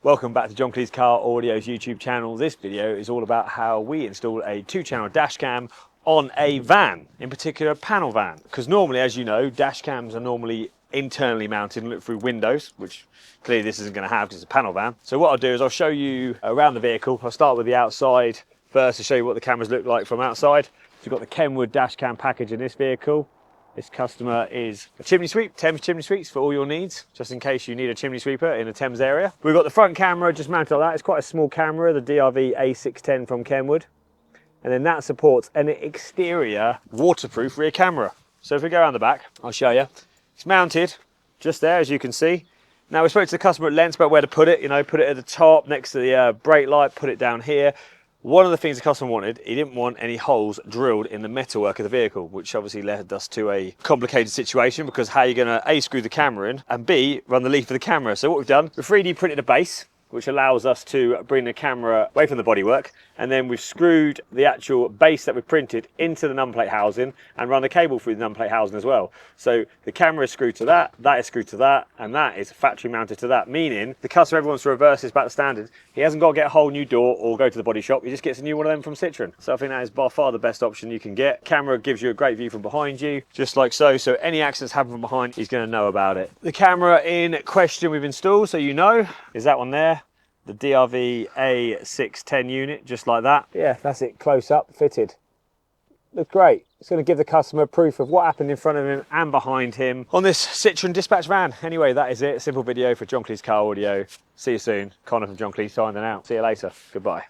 Welcome back to John Kleis Car Audio's YouTube channel. This video is all about how we install a 2-channel dash cam on a van, in particular a panel van. Because normally, as you know, dash cams are normally internally mounted and look through windows, which clearly this isn't going to have because it's a panel van. So what I'll do is I'll show you around the vehicle. I'll start with the outside first to show you what the cameras look like from outside. So we've got the Kenwood dash cam package in this vehicle. This customer is a chimney sweep, Thames chimney sweeps for all your needs, just in case you need a chimney sweeper in a Thames area. We've got the front camera just mounted like that. It's quite a small camera, the DRV A610 from Kenwood. And then that supports an exterior waterproof rear camera. So if we go around the back, I'll show you. It's mounted just there, as you can see. Now we spoke to the customer at length about where to put it, put it at the top next to the brake light, put it down here. One of the things the customer wanted, he didn't want any holes drilled in the metalwork of the vehicle, which obviously led us to a complicated situation because how are you going to A, screw the camera in, and B, run the leaf of the camera. So what we've done, we've 3D printed a base, which allows us to bring the camera away from the bodywork, and then we've screwed the actual base that we've printed into the numplate housing and run a cable through the numplate housing as well. So the camera is screwed to that is screwed to that, and that is factory mounted to that, meaning the customer ever wants to reverse this back to standard. He hasn't got to get a whole new door or go to the body shop, he just gets a new one of them from Citroen. So I think that is by far the best option you can get. Camera gives you a great view from behind you, just like so, so any accidents happen from behind, he's going to know about it. The camera in question we've installed, so you know, is that one there. The DRV A610 unit, just like that. Yeah, that's it, close up, fitted. Looks great. It's going to give the customer proof of what happened in front of him and behind him on this Citroen Dispatch van. Anyway, that is it. Simple video for John Kleis Car Audio. See you soon. Connor from John Kleis signing out. See you later. Goodbye.